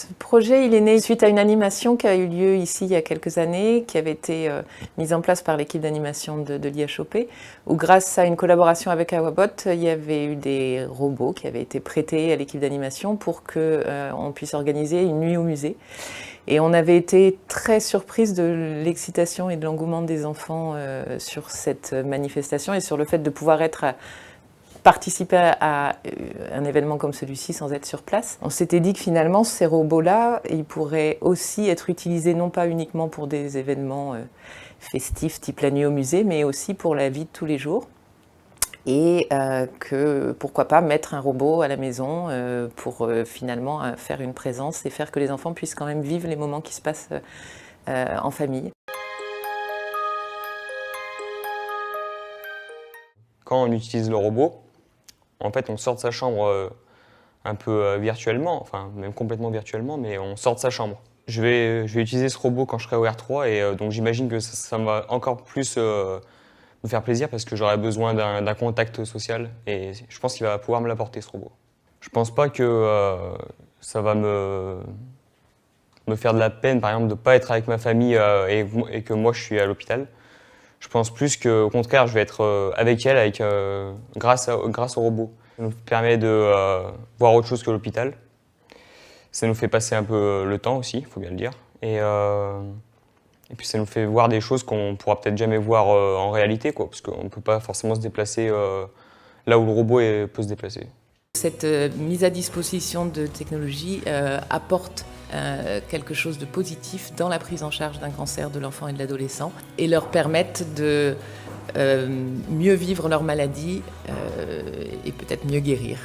Ce projet, il est né suite à une animation qui a eu lieu ici il y a quelques années, qui avait été mise en place par l'équipe d'animation de l'IHOP, où grâce à une collaboration avec Awabot, il y avait eu des robots qui avaient été prêtés à l'équipe d'animation pour qu'on puisse organiser une nuit au musée. Et on avait été très surprise de l'excitation et de l'engouement des enfants sur cette manifestation et sur le fait de pouvoir participer à un événement comme celui-ci sans être sur place. On s'était dit que finalement, ces robots-là, ils pourraient aussi être utilisés non pas uniquement pour des événements festifs type la nuit au musée, mais aussi pour la vie de tous les jours. Et que pourquoi pas mettre un robot à la maison pour finalement faire une présence et faire que les enfants puissent quand même vivre les moments qui se passent en famille. Quand on utilise le robot, en fait, on sort de sa chambre un peu virtuellement, enfin même complètement virtuellement, mais on sort de sa chambre. Je vais utiliser ce robot quand je serai au R3 et donc j'imagine que ça va encore plus me faire plaisir parce que j'aurai besoin d'un contact social et je pense qu'il va pouvoir me l'apporter ce robot. Je pense pas que ça va me faire de la peine, par exemple, de ne pas être avec ma famille et que moi je suis à l'hôpital. Je pense plus qu'au contraire, je vais être avec elle grâce au robot. Ça nous permet de voir autre chose que l'hôpital. Ça nous fait passer un peu le temps aussi, il faut bien le dire. Et puis ça nous fait voir des choses qu'on ne pourra peut-être jamais voir en réalité, quoi, parce qu'on ne peut pas forcément se déplacer là où le robot peut se déplacer. Cette mise à disposition de technologies apporte quelque chose de positif dans la prise en charge d'un cancer de l'enfant et de l'adolescent et leur permettent de mieux vivre leur maladie et peut-être mieux guérir.